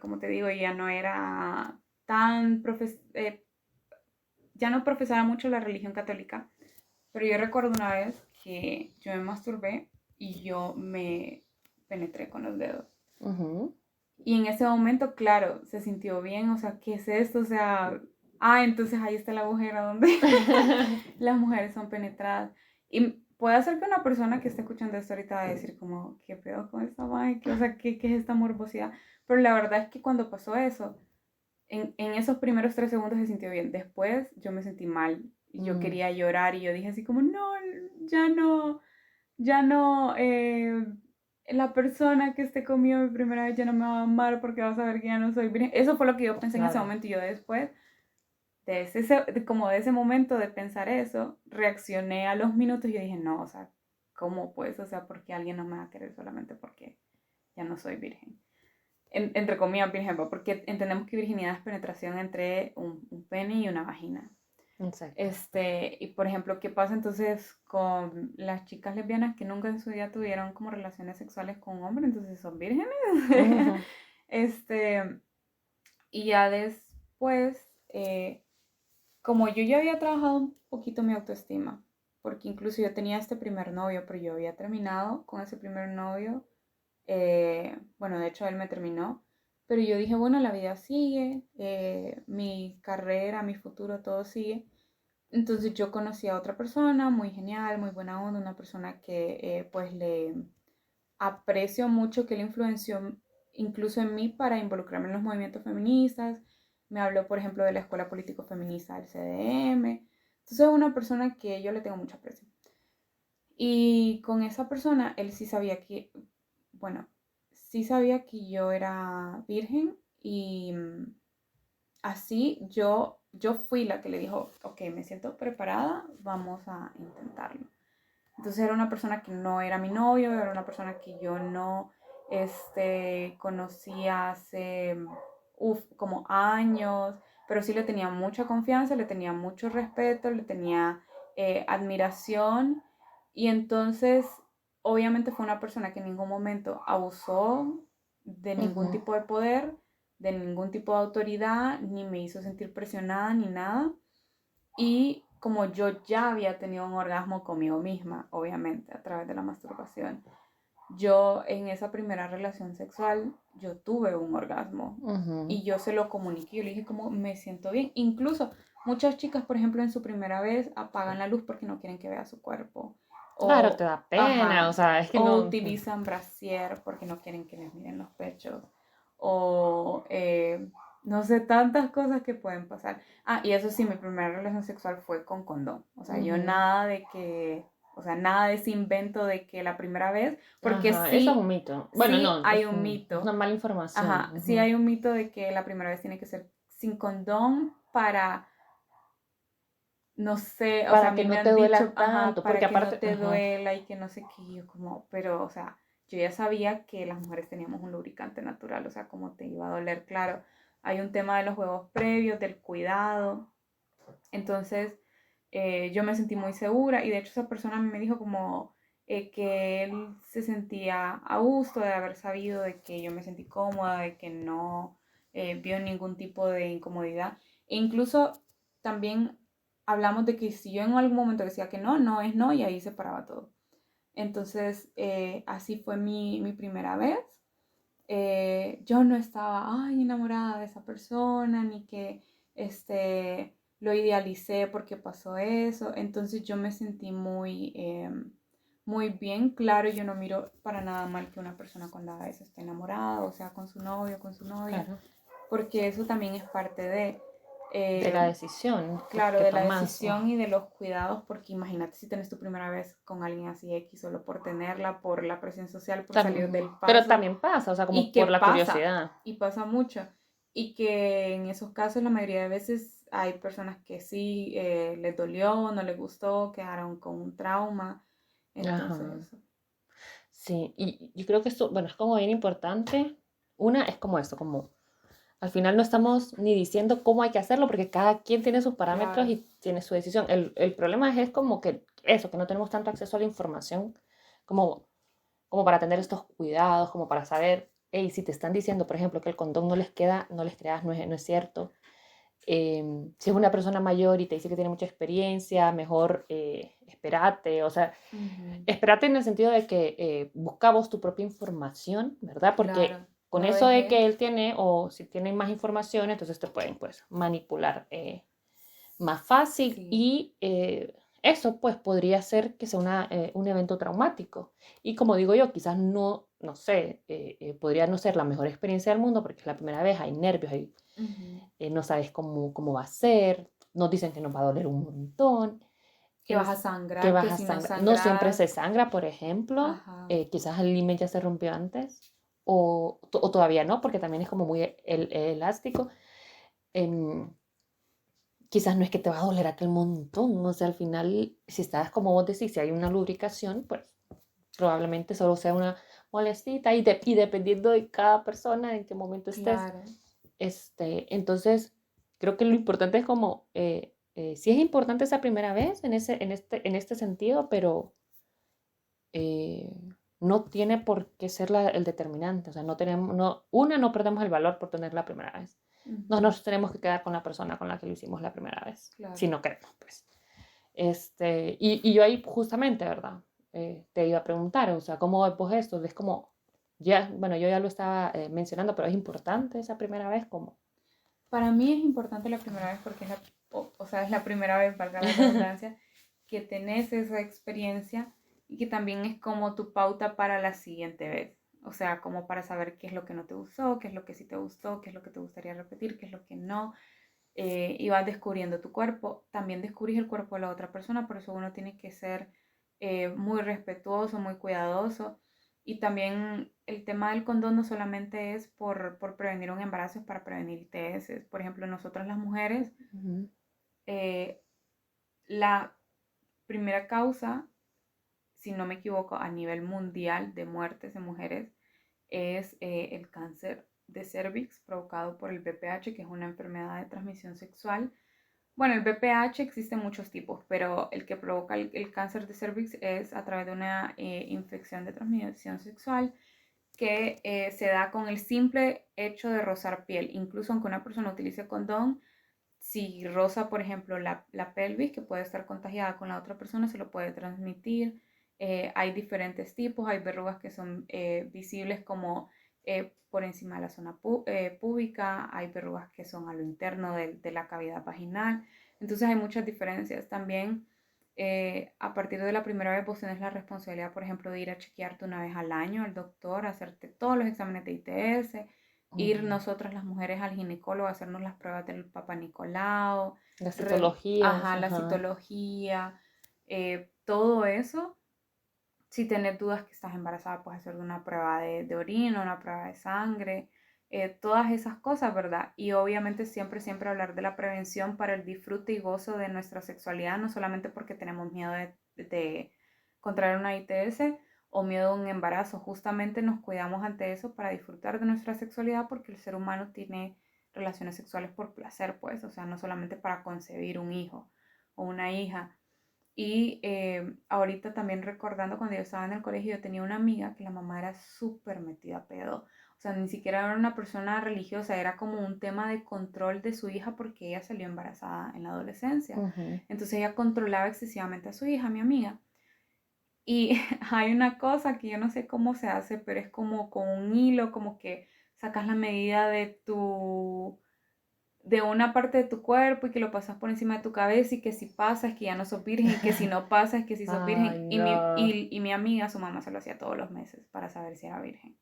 como te digo, ya no era tan ya no profesaba mucho la religión católica, pero yo recuerdo una vez que yo me masturbé y yo me penetré con los dedos. Y en ese momento, claro, se sintió bien, o sea, ¿qué es esto? O sea, entonces ahí está el agujero donde las mujeres son penetradas. Y puede ser que una persona que esté escuchando esto ahorita va a decir como, ¿qué pedo con esta madre? O sea, ¿qué es esta morbosidad? Pero la verdad es que cuando pasó eso, en esos primeros 3 segundos se sintió bien. Después yo me sentí mal. Y yo quería llorar y yo dije así como, no, ya no, la persona que esté conmigo mi primera vez ya no me va a amar porque va a saber que ya no soy virgen. Eso fue lo que yo pensé en ese momento y yo después como de ese momento de pensar eso, reaccioné a los minutos y yo dije, no, o sea, ¿cómo pues? O sea, ¿por qué alguien no me va a querer solamente porque ya no soy virgen? Entre comillas, virgen, porque entendemos que virginidad es penetración entre un pene y una vagina. Exacto. Y por ejemplo, ¿qué pasa entonces con las chicas lesbianas que nunca en su vida tuvieron como relaciones sexuales con un hombre? Entonces son vírgenes. Y ya después, como yo ya había trabajado un poquito mi autoestima, porque incluso yo tenía este primer novio, pero yo había terminado con ese primer novio. Bueno, de hecho él me terminó, pero yo dije, bueno, la vida sigue, mi carrera, mi futuro, todo sigue. Entonces yo conocí a otra persona muy genial, muy buena onda, una persona que pues le aprecio mucho, que le influenció incluso en mí para involucrarme en los movimientos feministas. Me habló, por ejemplo, de la Escuela Político Feminista del CDM. Entonces es una persona que yo le tengo mucho aprecio. Y con esa persona, él sí sabía que yo era virgen y así yo fui la que le dijo, ok, me siento preparada, vamos a intentarlo. Entonces era una persona que no era mi novio, era una persona que yo no conocía hace como años, pero sí le tenía mucha confianza, le tenía mucho respeto, le tenía admiración y entonces obviamente fue una persona que en ningún momento abusó de ningún tipo de poder, de ningún tipo de autoridad, ni me hizo sentir presionada ni nada. Y como yo ya había tenido un orgasmo conmigo misma, obviamente, a través de la masturbación, yo en esa primera relación sexual, yo tuve un orgasmo y yo se lo comuniqué, yo le dije como me siento bien. Incluso muchas chicas, por ejemplo, en su primera vez apagan la luz porque no quieren que vea su cuerpo. Claro, te da pena, o sea, es que no... utilizan brasier porque no quieren que les miren los pechos. O no sé, tantas cosas que pueden pasar. Y eso sí, mi primera relación sexual fue con condón. O sea, yo nada de que, o sea, nada de ese invento de que la primera vez, porque Ajá, sí, eso es un mito. Bueno, sí no, hay es un mito. una mala información. Ajá, sí hay un mito de que la primera vez tiene que ser sin condón para, no sé, o sea, Para a que mí me no te han duela dicho, tanto, para porque que no aparte... te duela y que no sé qué, yo como, pero, o sea, yo ya sabía que las mujeres teníamos un lubricante natural, o sea, como te iba a doler, claro. Hay un tema de los juegos previos, del cuidado. Entonces, yo me sentí muy segura y de hecho esa persona me dijo como que él se sentía a gusto de haber sabido de que yo me sentí cómoda, de que no vio ningún tipo de incomodidad. E incluso también hablamos de que si yo en algún momento decía que no, no es no y ahí se paraba todo. Entonces, así fue mi primera vez. Yo no estaba, enamorada de esa persona, ni que, lo idealicé porque pasó eso. Entonces yo me sentí muy, muy bien. Claro, yo no miro para nada mal que una persona cuando haga eso esté enamorada, o sea, con su novio, con su novia, Claro. porque eso también es parte de... De la decisión Claro, que de la tomas. decisión y de los cuidados, porque imagínate si tenés tu primera vez con alguien así X, solo por tenerla, por la presión social, por salir del Pero paso, también pasa, o sea, como y que por la pasa, curiosidad. y pasa mucho, y que en esos casos la mayoría de veces hay personas que sí les dolió, no les gustó, quedaron con un trauma, Ajá. entonces, Sí, y yo creo que esto, bueno, es como bien importante. Una es como esto, como al final no estamos ni diciendo cómo hay que hacerlo, porque cada quien tiene sus parámetros claro, y tiene su decisión. El problema es como que eso, que no tenemos tanto acceso a la información como, como para tener estos cuidados, como para saber, hey, si te están diciendo, por ejemplo, que el condón no les queda, no les creas, no es cierto. Si es una persona mayor y te dice que tiene mucha experiencia, mejor espérate, o sea, ujú, espérate en el sentido de que busca vos tu propia información, ¿verdad? Porque claro, con no eso de que dejes, él tiene, o si tiene más información, entonces te pueden pues manipular más fácil sí, y eso pues podría ser que sea un evento traumático. Y como digo yo, quizás no sé, podría no ser la mejor experiencia del mundo porque es la primera vez, hay nervios, ujú, no sabes cómo va a ser, nos dicen que nos va a doler un montón, que vas a es que sangrar, vas que a si no sangrar. No siempre sangras, se sangra, por ejemplo, ajá, quizás el limen ya se rompió antes o todavía no, porque también es como muy elástico. Em, Quizás no es que te va a doler aquel montón, o sea, al final, si estás como vos decís, si hay una lubricación, pues probablemente solo sea una molestita y dependiendo de cada persona, en qué momento estés, claro. entonces creo que lo importante es como, sí es importante esa primera vez en este sentido, pero eh, no tiene por qué ser el determinante, o sea, no tenemos, no perdemos el valor por tener la primera vez. No Ujú, nos tenemos que quedar con la persona con la que lo hicimos la primera vez, si claro. no queremos, pues. Y yo ahí justamente, ¿verdad? Te iba a preguntar, o sea, ¿cómo ves vos esto? Es como, ya, bueno, yo ya lo estaba mencionando, pero es importante esa primera vez, como. Para mí es importante la primera vez porque es o sea, es la primera vez, valga la redundancia, que tenés esa experiencia y que también es como tu pauta para la siguiente vez. O sea, como para saber qué es lo que no te gustó, qué es lo que sí te gustó, qué es lo que te gustaría repetir, qué es lo que no. Y vas descubriendo tu cuerpo. También descubrís el cuerpo de la otra persona, por eso uno tiene que ser muy respetuoso, muy cuidadoso. Y también el tema del condón no solamente es por prevenir un embarazo, es para prevenir ITS. Por ejemplo, nosotras las mujeres, Ujú. eh, la primera causa, si no me equivoco, a nivel mundial de muertes de mujeres es el cáncer de cervix provocado por el BPH, que es una enfermedad de transmisión sexual. Bueno, el BPH existe en muchos tipos, pero el que provoca el cáncer de cervix es a través de una infección de transmisión sexual que se da con el simple hecho de rozar piel. Incluso aunque una persona utilice condón, si roza, por ejemplo, la pelvis, que puede estar contagiada con la otra persona, se lo puede transmitir. Hay diferentes tipos, hay verrugas que son visibles como por encima de la zona púbica, hay verrugas que son a lo interno de la cavidad vaginal. Entonces hay muchas diferencias. También a partir de la primera vez vos tenés la responsabilidad, por ejemplo, de ir a chequearte una vez al año al doctor, hacerte todos los exámenes de ITS, ir Ujú. nosotras las mujeres al ginecólogo a hacernos las pruebas del Papa Nicolau, Las citologías, ajá, la ajá. citología, todo eso. Si tenés dudas que estás embarazada, puedes hacer una prueba de orina, una prueba de sangre, todas esas cosas, ¿verdad? Y obviamente siempre, siempre hablar de la prevención para el disfrute y gozo de nuestra sexualidad, no solamente porque tenemos miedo de contraer una ITS o miedo a un embarazo, justamente nos cuidamos ante eso para disfrutar de nuestra sexualidad porque el ser humano tiene relaciones sexuales por placer, pues, o sea, no solamente para concebir un hijo o una hija. Y ahorita también recordando cuando yo estaba en el colegio, yo tenía una amiga que la mamá era súper metida a pedo. O sea, ni siquiera era una persona religiosa, era como un tema de control de su hija porque ella salió embarazada en la adolescencia. Ujú. Entonces ella controlaba excesivamente a su hija, mi amiga. Y hay una cosa que yo no sé cómo se hace, pero es como con un hilo, como que sacas la medida de una parte de tu cuerpo y que lo pasas por encima de tu cabeza y que si pasa es que ya no sos virgen y que si no pasa es que si sos virgen. Ay, Y mi, no. y mi amiga, su mamá se lo hacía todos los meses para saber si era virgen.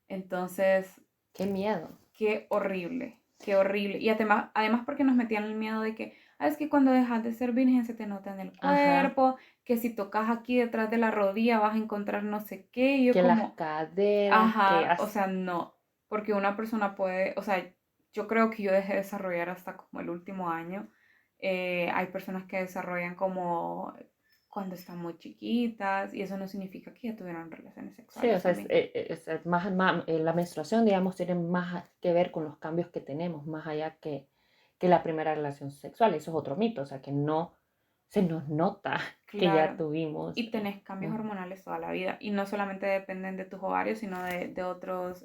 Entonces, Qué miedo. qué horrible, qué horrible. Y además porque nos metían el miedo de que, es que cuando dejas de ser virgen se te nota en el Ajá. cuerpo, que si tocas aquí detrás de la rodilla vas a encontrar no sé qué. Y yo Que las como, caderas, que ajá, o sea, no, porque una persona puede, o sea, yo creo que yo dejé de desarrollar hasta como el último año. Hay personas que desarrollan como cuando están muy chiquitas y eso no significa que ya tuvieron relaciones sí, o sexuales sea, también. es más, la menstruación, digamos, tiene más que ver con los cambios que tenemos, más allá que la primera relación sexual. Eso es otro mito, o sea, que no se nos nota que ya Claro. tuvimos. Y tenés cambios hormonales toda la vida. Y no solamente dependen de tus ovarios, sino de otros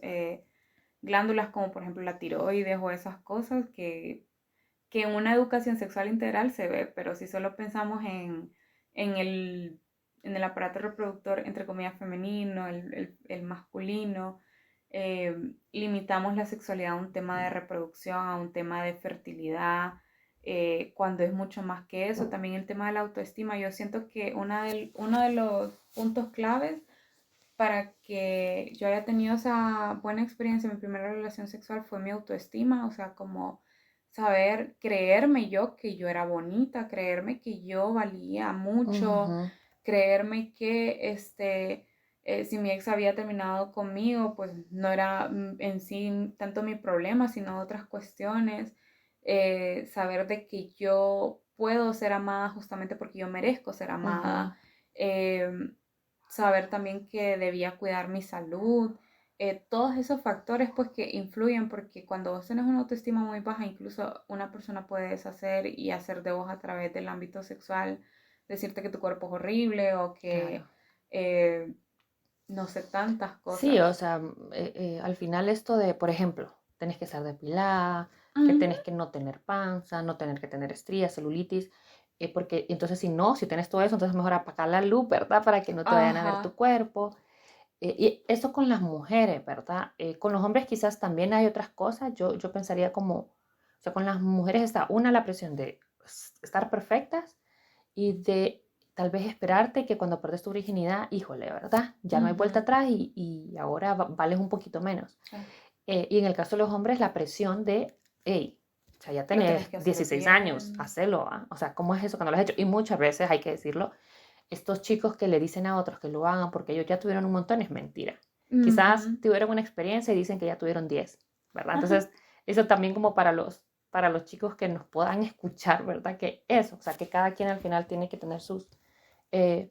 glándulas como por ejemplo la tiroides o esas cosas que en una educación sexual integral se ve. Pero si solo pensamos en el, en el aparato reproductor, entre comillas, femenino, el masculino, limitamos la sexualidad a un tema de reproducción, a un tema de fertilidad, cuando es mucho más que eso. También el tema de la autoestima. Yo siento que uno de los puntos claves para que yo haya tenido esa buena experiencia en mi primera relación sexual fue mi autoestima, o sea, como saber, creerme yo que yo era bonita, creerme que yo valía mucho, Ujú. creerme que si mi ex había terminado conmigo, pues no era en sí tanto mi problema, sino otras cuestiones. Saber de que yo puedo ser amada justamente porque yo merezco ser Ujú. amada. Saber también que debía cuidar mi salud. Todos esos factores pues que influyen, porque cuando vos tenés una autoestima muy baja, incluso una persona puede deshacer y hacer de vos a través del ámbito sexual, decirte que tu cuerpo es horrible o que Claro. eh, no sé, tantas Sí, cosas. o sea, al final esto de, por ejemplo, tenés que ser depilada, que Ujú. tenés que no tener panza, no tener que tener estrías, celulitis, porque entonces si no, si tenés todo eso, entonces mejor apagar la luz, ¿verdad? Para que no te vayan a ver tu Ajá, cuerpo. Y eso con las mujeres, ¿verdad? Con los hombres quizás también hay otras cosas. Yo pensaría como, o sea, con las mujeres está una, la presión de estar perfectas y de tal vez esperarte que cuando perdes tu virginidad, híjole, ¿verdad? Ya no hay vuelta ujú, atrás y ahora vales un poquito menos. sí, Y en el caso de los hombres, la presión de, hey, o sea, ya lo tenés tenés que hacer 16 años, bien. hacelo, ¿ah? O sea, ¿cómo es eso cuando lo has hecho? Y muchas veces, hay que decirlo, estos chicos que le dicen a otros que lo hagan porque ellos ya tuvieron un montón es mentira. Quizás Ujú, tuvieron una experiencia y dicen que ya tuvieron 10, ¿verdad? ajá, Entonces, eso también como para los chicos que nos puedan escuchar, ¿verdad? Que eso, o sea, que cada quien al final tiene que tener sus eh,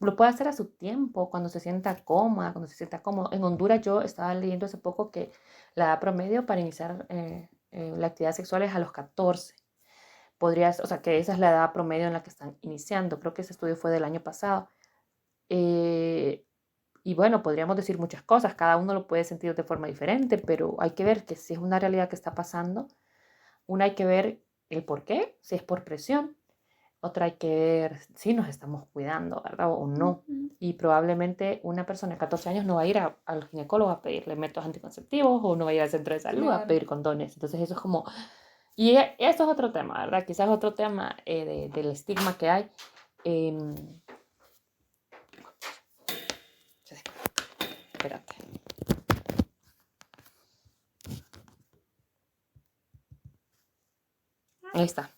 lo puede hacer a su tiempo, cuando se sienta cómoda, cuando se sienta cómodo. En Honduras yo estaba leyendo hace poco que la edad promedio para iniciar la actividad sexual es a los 14. Podrías, o sea, que esa es la edad promedio en la que están iniciando. Creo que ese estudio fue del año pasado. Eh, y bueno, podríamos decir muchas cosas, cada uno lo puede sentir de forma diferente, pero hay que ver que si es una realidad que está pasando, una hay que ver el por qué, si es por presión, otra hay que ver si nos estamos cuidando, ¿verdad? O no. ujú, Y probablemente una persona de 14 años no va a ir al ginecólogo a pedirle métodos anticonceptivos o no va a ir al centro de salud a claro. pedir condones. Entonces eso es como... Y esto es otro tema, ¿verdad? Quizás otro tema del estigma que hay. Eh, espérate. Ahí está.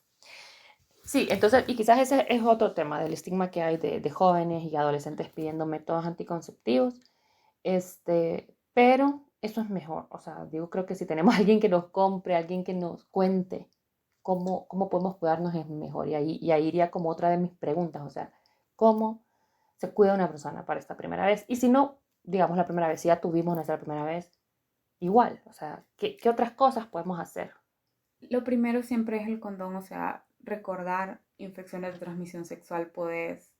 Sí, entonces, y quizás ese es otro tema del estigma que hay de jóvenes y adolescentes pidiendo métodos anticonceptivos. Pero eso es mejor. O sea, digo, creo que si tenemos alguien que nos compre, alguien que nos cuente cómo podemos cuidarnos es mejor. Y ahí iría como otra de mis preguntas. O sea, ¿cómo se cuida una persona para esta primera vez? Y si no, digamos la primera vez, si ya tuvimos nuestra primera vez, igual. O sea, ¿qué otras cosas podemos hacer? Lo primero siempre es el condón, o sea, recordar infecciones de transmisión sexual, puedes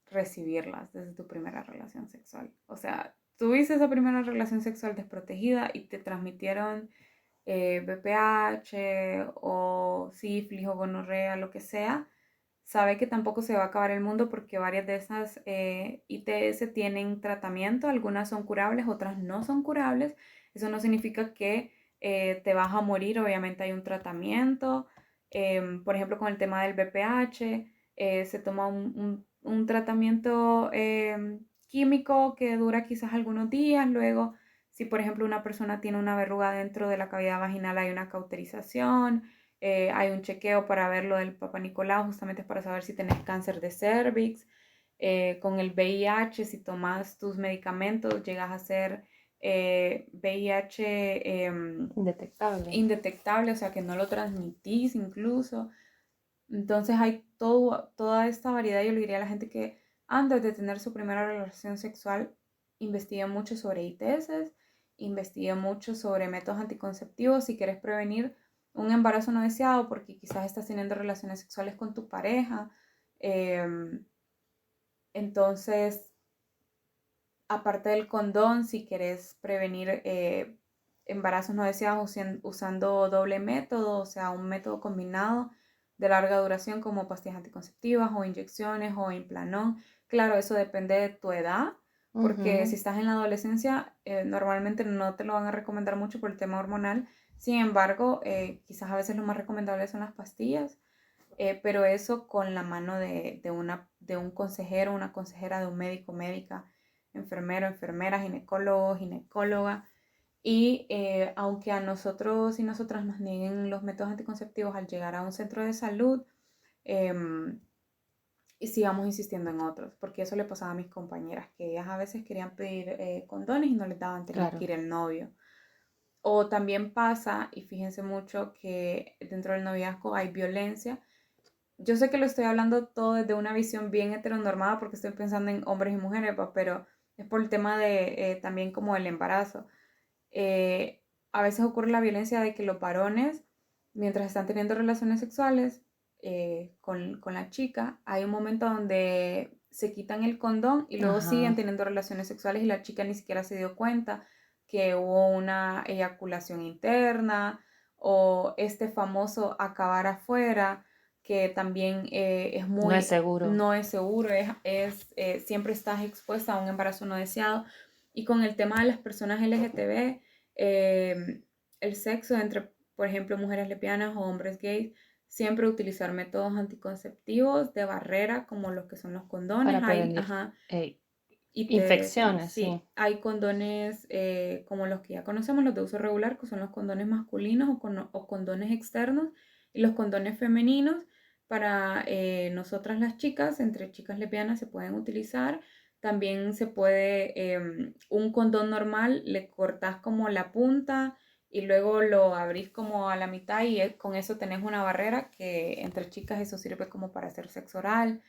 recibirlas desde tu primera relación sexual. O sea, tuviste esa primera relación sexual desprotegida y te transmitieron BPH o sífilis o gonorrea, lo que sea. Sabe que tampoco se va a acabar el mundo porque varias de esas ITS tienen tratamiento, algunas son curables, otras no son curables. Eso no significa que te vas a morir, obviamente hay un tratamiento. Por ejemplo, con el tema del BPH, se toma un tratamiento químico que dura quizás algunos días. Luego, si por ejemplo una persona tiene una verruga dentro de la cavidad vaginal, hay una cauterización, hay un chequeo para ver lo del Papa Nicolau, justamente para saber si tenés cáncer de cervix. Con el VIH, si tomas tus medicamentos, llegas a ser VIH indetectable, o sea que no lo transmitís incluso. Entonces hay toda esta variedad. Yo le diría a la gente que antes de tener su primera relación sexual, investigue mucho sobre ITS, investigue mucho sobre métodos anticonceptivos si quieres prevenir un embarazo no deseado, porque quizás estás teniendo relaciones sexuales con tu pareja. Entonces, aparte del condón, si quieres prevenir embarazos no deseados usando doble método, o sea, un método combinado de larga duración como pastillas anticonceptivas o inyecciones o implanón. Claro, eso depende de tu edad, porque si estás en la adolescencia, normalmente no te lo van a recomendar mucho por el tema hormonal. Sin embargo, quizás a veces lo más recomendable son las pastillas. Pero eso con la mano de un consejero, una consejera, de un médico, médica, enfermero, enfermera, ginecólogo, ginecóloga. Y aunque a nosotros y nosotras nos nieguen los métodos anticonceptivos al llegar a un centro de salud, y sigamos insistiendo en otros, porque eso le pasaba a mis compañeras, que ellas a veces querían pedir condones y no les daban, tenían que ir el novio. O también pasa, y fíjense mucho, que dentro del noviazgo hay violencia. Yo sé que lo estoy hablando todo desde una visión bien heteronormada porque estoy pensando en hombres y mujeres, pero es por el tema de también como el embarazo. A veces ocurre la violencia de que los varones, mientras están teniendo relaciones sexuales con la chica, hay un momento donde se quitan el condón y luego siguen teniendo relaciones sexuales y la chica ni siquiera se dio cuenta que hubo una eyaculación interna o este famoso acabar afuera, que también es muy... No es seguro. No es seguro, siempre estás expuesta a un embarazo no deseado. Y con el tema de las personas LGTB, el sexo entre, por ejemplo, mujeres lesbianas o hombres gays, siempre utilizar métodos anticonceptivos de barrera, como los que son los condones. Para prevenir infecciones, sí. Hay condones como los que ya conocemos, los de uso regular, que son los condones masculinos o condones externos, y los condones femeninos para nosotras las chicas, entre chicas lesbianas se pueden utilizar. También se puede, un condón normal, le cortas como la punta y luego lo abrís como a la mitad y con eso tenés una barrera que entre chicas eso sirve como para hacer sexo oral.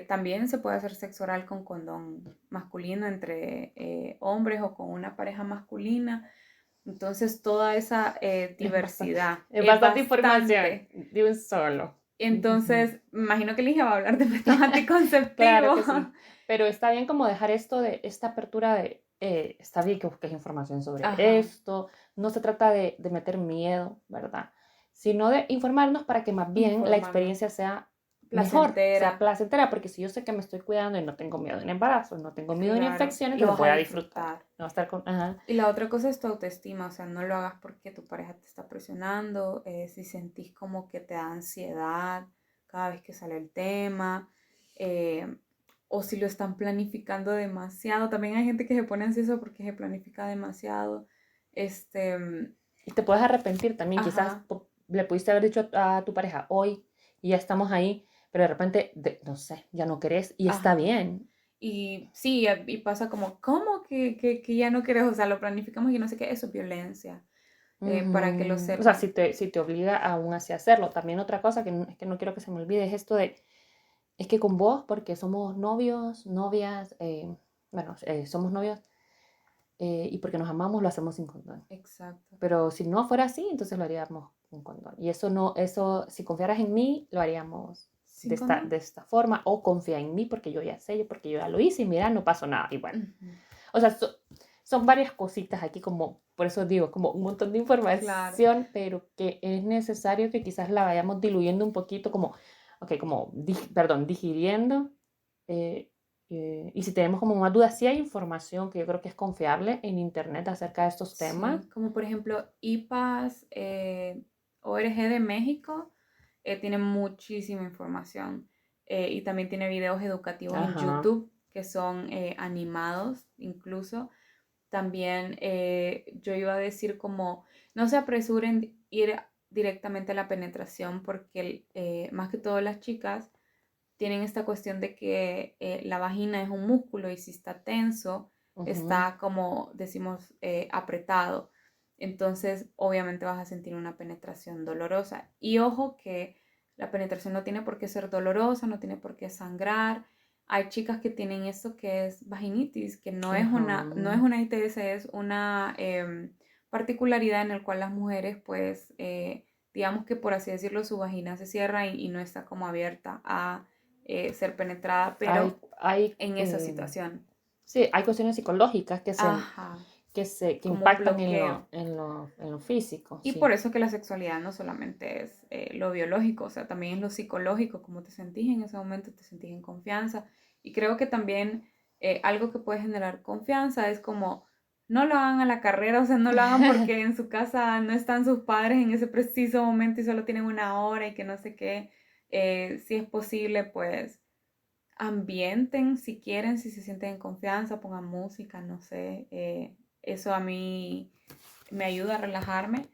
También se puede hacer sexo oral con condón masculino entre hombres o con una pareja masculina. Entonces toda esa diversidad. Es bastante información de un solo. Entonces, me imagino que Ligia va a hablar de métodos anticonceptivos. Claro que sí. Pero está bien como dejar esto de esta apertura de, está bien que busques información sobre esto, no se trata de meter miedo, ¿verdad? Sino de informarnos para que más bien la experiencia sea mejor, sea placentera, porque si yo sé que me estoy cuidando y no tengo miedo en embarazo, no tengo miedo en infecciones, lo voy a disfrutar. No estar con, Y la otra cosa es tu autoestima, o sea, no lo hagas porque tu pareja te está presionando, si sentís como que te da ansiedad cada vez que sale el tema, o si lo están planificando demasiado. También hay gente que se pone ansiosa porque se planifica demasiado. Y te puedes arrepentir también. Quizás le pudiste haber dicho a tu pareja hoy y ya estamos ahí, pero de repente, no sé, ya no querés y está bien. Y sí, y pasa como, ¿cómo que ya no querés? O sea, lo planificamos y no sé qué, eso es violencia. Para que lo sepas. O sea, si te obliga aún así a hacerlo. También otra cosa que no quiero que se me olvide es esto de, es que con vos, porque somos novios, novias, somos novios, y porque nos amamos lo hacemos sin condón. Exacto. Pero si no fuera así, entonces lo haríamos con condón. Y eso, si confiaras en mí, lo haríamos de esta forma, o confía en mí porque yo ya sé, porque yo ya lo hice y mira, no pasó nada. Y bueno, o sea, son varias cositas aquí, como, por eso digo, como un montón de información, pero que es necesario que quizás la vayamos diluyendo un poquito, como, digiriendo, Y si tenemos como más dudas, sí hay información que yo creo que es confiable en internet acerca de estos temas. Sí, como por ejemplo IPAS, ORG de México, tiene muchísima información y también tiene videos educativos en Ajá. YouTube que son animados incluso. También yo iba a decir como no se apresuren ir directamente a la penetración porque más que todo las chicas tienen esta cuestión de que la vagina es un músculo y si está tenso, Ujú. está como decimos apretado. Entonces obviamente vas a sentir una penetración dolorosa. Y ojo que la penetración no tiene por qué ser dolorosa, no tiene por qué sangrar. Hay chicas que tienen esto que es vaginitis, que no es Ajá. no es una ITS, es una particularidad en la cual las mujeres pues digamos que por así decirlo su vagina se cierra y no está como abierta a ser penetrada, Hay, pero hay, en esa situación. sí, hay cuestiones psicológicas Ajá, que como un impactan bloqueo. en lo físico, Y por sí. eso que la sexualidad no solamente es lo biológico, o sea, también es lo psicológico, cómo te sentís en ese momento, te sentís en confianza. Y creo que también algo que puede generar confianza es como no lo hagan a la carrera, o sea, no lo hagan porque en su casa no están sus padres en ese preciso momento y solo tienen una hora y que no sé qué. Si es posible, pues ambienten si quieren, si se sienten en confianza, pongan música, no sé. Eso a mí me ayuda a relajarme.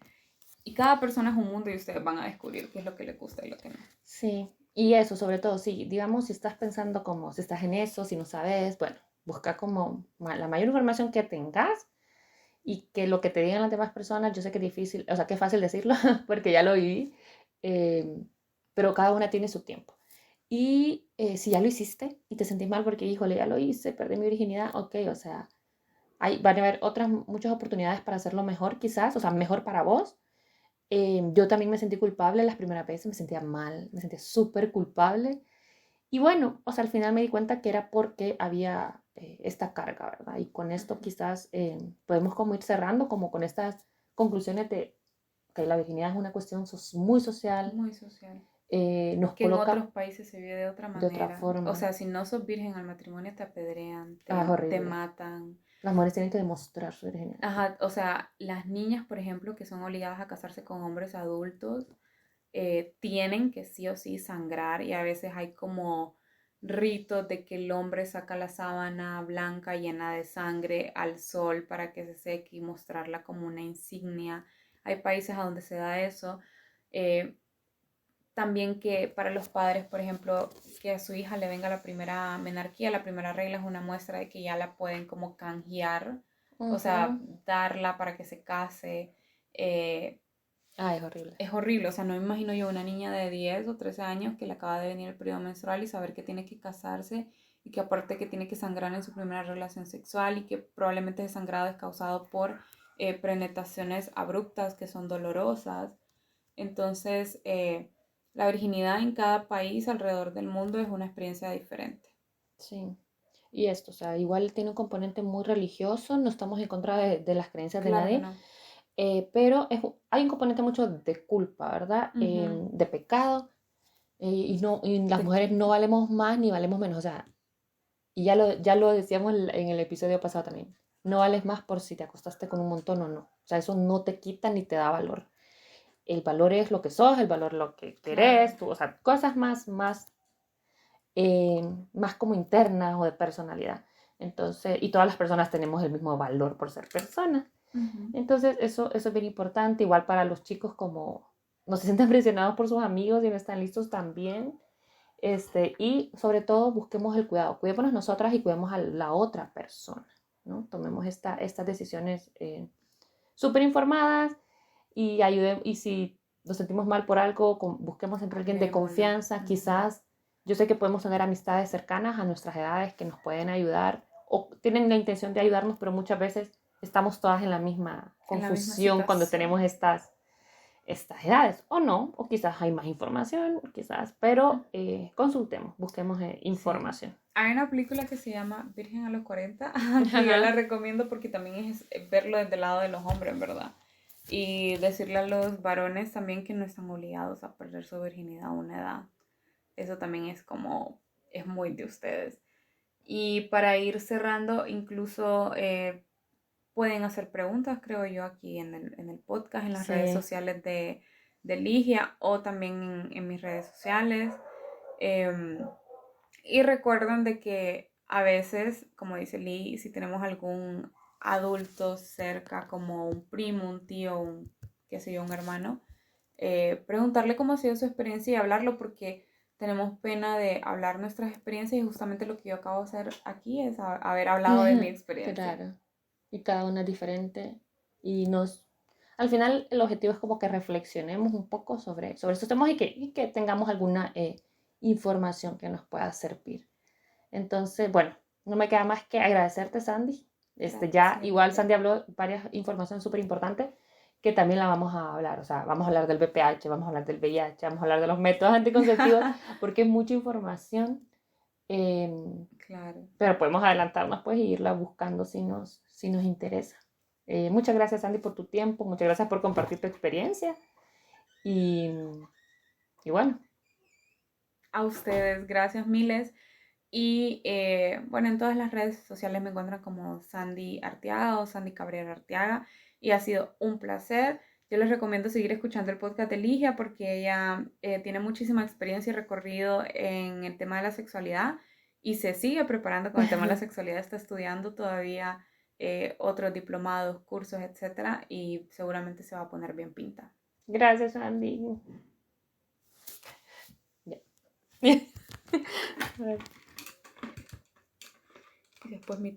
Y cada persona es un mundo y ustedes van a descubrir qué es lo que les gusta y lo que no. Sí, y eso sobre todo, sí, digamos, si estás pensando como, si estás en eso, si no sabes, bueno, busca como la mayor información que tengas y que lo que te digan las demás personas, yo sé que es difícil, o sea, que es fácil decirlo, porque ya lo viví, eh, pero cada una tiene su tiempo. Y si ya lo hiciste y te sentís mal porque, híjole, ya lo hice, perdí mi virginidad, ok, o sea, van a haber otras muchas oportunidades para hacerlo mejor quizás, o sea, mejor para vos. Yo también me sentí culpable las primeras veces, me sentía mal, me sentía súper culpable. Y bueno, o sea, al final me di cuenta que era porque había esta carga, ¿verdad? Y con esto Ujú. quizás podemos como ir cerrando como con estas conclusiones de que la virginidad es una cuestión muy social, Muy social. nos Que en coloca otros países se vive de otra de otra manera. O forma. sea, si no sos virgen al matrimonio te apedrean, Ah, es te horrible. matan. Las mujeres tienen que demostrar su virginidad. Ajá, o sea, las niñas, por ejemplo, que son obligadas a casarse con hombres adultos, tienen que sí o sí sangrar y a veces hay como ritos de que el hombre saca la sábana blanca llena de sangre al sol para que se seque y mostrarla como una insignia. Hay países a donde se da eso. Eh, También que para los padres, por ejemplo, que a su hija le venga la primera menarquía, la primera regla es una muestra de que ya la pueden como canjear, o sea, Ujú. darla para que se case. Eh, Ah, es horrible. es horrible, o sea, no me imagino yo una niña de 10 o 13 años que le acaba de venir el periodo menstrual y saber que tiene que casarse y que aparte que tiene que sangrar en su primera relación sexual y que probablemente ese sangrado es causado por penetraciones abruptas que son dolorosas. Entonces, la virginidad en cada país alrededor del mundo es una experiencia diferente. Sí. Y esto, o sea, igual tiene un componente muy religioso, no estamos en contra de las creencias de Claro que nadie, no. pero hay un componente mucho de culpa, ¿verdad? Ujú. De pecado, y, no, y las De mujeres no culpa. valemos más ni valemos menos, o sea, y ya lo decíamos en el episodio pasado también, no vales más por si te acostaste con un montón o no, o sea, eso no te quita ni te da valor. El valor es lo que sos, el valor lo que Claro. querés, tú, o sea, cosas más como internas o de personalidad. Entonces, y todas las personas tenemos el mismo valor por ser personas. Ujú. Entonces, eso es bien importante, igual para los chicos como no se sienten presionados por sus amigos y no están listos también. Y sobre todo busquemos el cuidado, cuidémonos nosotras y cuidemos a la otra persona, ¿no? Tomemos estas decisiones súper informadas y si nos sentimos mal por algo, busquemos entre alguien de Hablémoslo. confianza, Ujú. quizás. Yo sé que podemos tener amistades cercanas a nuestras edades que nos pueden ayudar o tienen la intención de ayudarnos, pero muchas veces estamos todas en la misma En la misma confusión cuando tenemos situación. estas edades, o no, o quizás hay más información, quizás, pero consultemos, busquemos Sí. información. Hay una película que se llama Virgen a los 40, que yo la recomiendo porque también es verlo desde el lado de los hombres, ¿verdad? Y decirle a los varones también que no están obligados a perder su virginidad a una edad. Eso también es como, es muy de ustedes. Y para ir cerrando, incluso pueden hacer preguntas, creo yo, aquí en el podcast, en las redes sociales de Ligia o también en mis redes sociales. Y recuerden de que a veces, como dice Lee, si tenemos algún adulto cerca, como un primo, un tío, qué sé yo, un hermano, preguntarle cómo ha sido su experiencia y hablarlo, porque tenemos pena de hablar nuestras experiencias, y justamente lo que yo acabo de hacer aquí es haber hablado de mi experiencia. Claro, y cada una es diferente y al final el objetivo es como que reflexionemos un poco sobre estos temas y que tengamos alguna información que nos pueda servir. Entonces, bueno, no me queda más que agradecerte, Sandy. Igual Sandy habló varias informaciones súper importantes que también la vamos a hablar. O sea, vamos a hablar del BPH, vamos a hablar del VIH, vamos a hablar de los métodos anticonceptivos, porque es mucha información. Claro. Pero podemos adelantarnos pues y irla buscando si nos interesa. Muchas gracias, Sandy, por tu tiempo. Muchas gracias por compartir tu experiencia. Y bueno. A ustedes, gracias miles. Y bueno, en todas las redes sociales me encuentran como Sandy Arteaga o Sandy Cabrera Arteaga. Y ha sido un placer. Yo les recomiendo seguir escuchando el podcast de Ligia, porque ella tiene muchísima experiencia y recorrido en el tema de la sexualidad y se sigue preparando con el tema de la sexualidad. Está estudiando todavía otros diplomados, cursos, etcétera, y seguramente se va a poner bien pinta. Gracias, Andy. Y después mi...